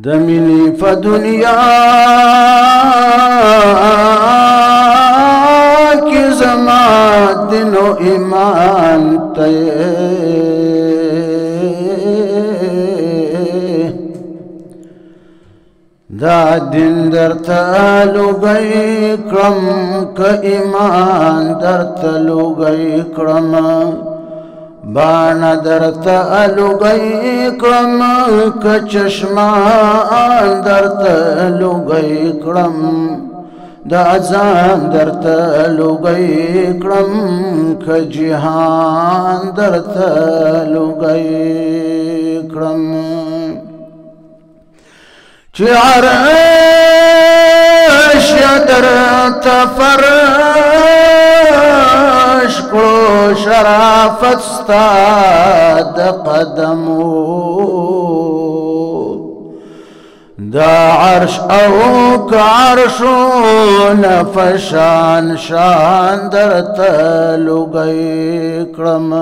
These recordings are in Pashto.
دمینی په دنیا کې زما دین او ایمان ته دا دین درته لوګی کړم که ایمان درته لوګی کړم بانا درته لوګی کړم که چشمان درته لوګی کړم دا ځان درته لوګی کړم که جهان درته لوګی کړم چې عرش درته فرش کړو شرافت ستا د قدمو دا عرش او که عرشونه فشان شان درته لوګی کړم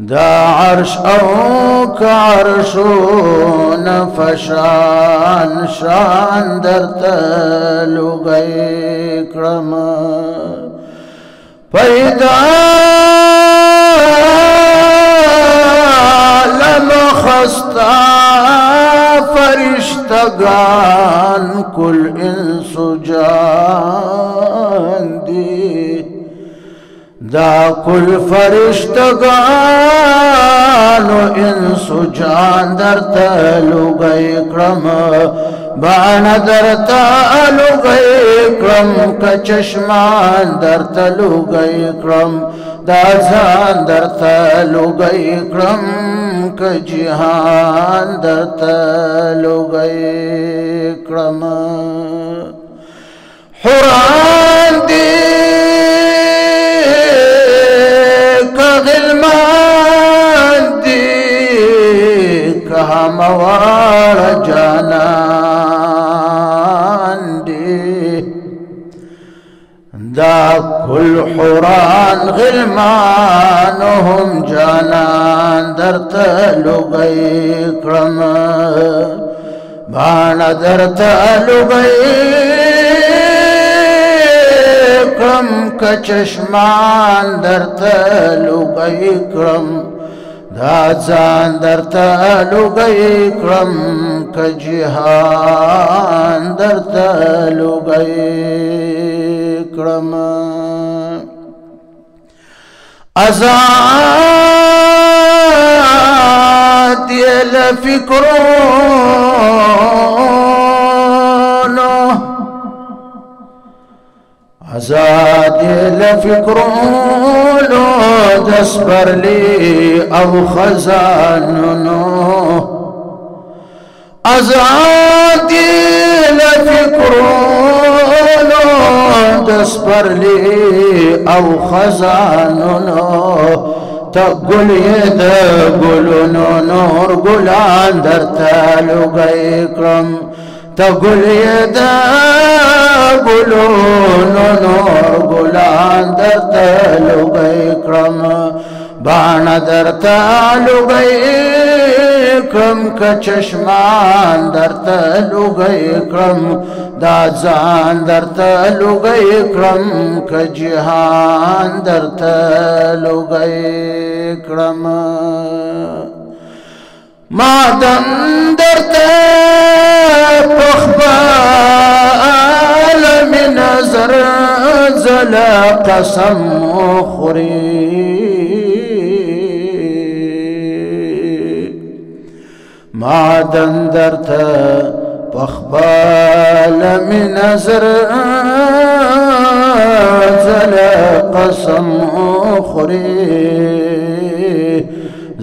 دا عرش او که عرشونه فشان شان درته لوګی کړم پیدا لمخستا فرشتگان کل انس جان دی دا کل فرشتگان و انس جان درته لوګی کړم بانا درته لوګی کړم که چشمان درته لوګی کړم دا ځان درته لوګی کړم که جهان درته لوګی کړم حوران دی که غلمان دی که هموار جانان دی دا کل حوران غلمانهم جانان درته لوګی کړم بانا درته لوګی کړم که چشمان درته لوګی کړم دا ځان درته لوګی کړم که جهان درته لوګی کړم آزاد یې له فکرونو آزاد یې له فکرونو د سپرلي او خزانونو آزاد یې له فکرونو د سپرلي او خزانونو ته ګل یې د ګلونو نور ګلان درته لوګی کړم ته ګل یې د ګلونو نور ګلان درته لوګی کړم بانا درته لوګی کړم که چشمان درته لوګی کړم دا ځان درته لوګی کړم که جهان درته لوګی کړم ما دم درته په خپل مې نظر زله قسم خوري ما دم درته په خپل مې نظر زله قسم خوري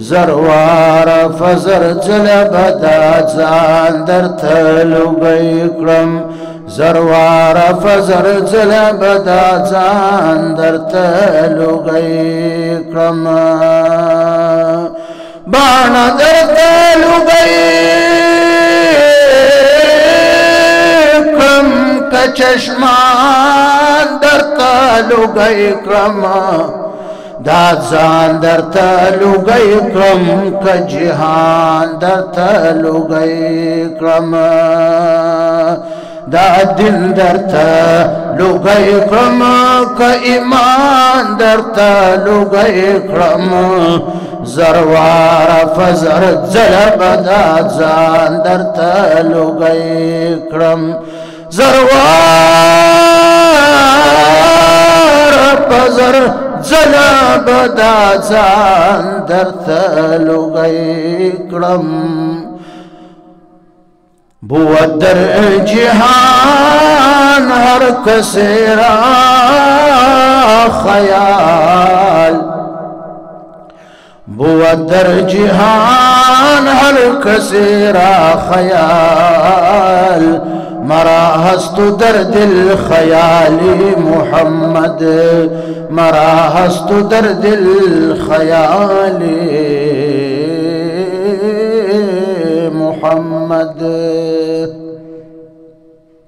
زروار فزر جلبدا ځان درته لوګی کړم زروار فزر جلبدا ځان درته لوګی کړم بانا درته لوګی کړم که چشمان درته لوګی کړم دا ځان درته لوګی کړم که جهان درته لوګی کړم دا دین درته لوګی کړم که ایمان درته لوګی کړم زروار فزر ځله به دا ځان درته لوګی کړم زروار فزر ځله به دا ځان درته لوګی کړم بود در جهان هر کسی را خیال بود در جهان هر کسی را خیال مرا هست در دل خیالی محمد مرا هست در دل خیالی محمد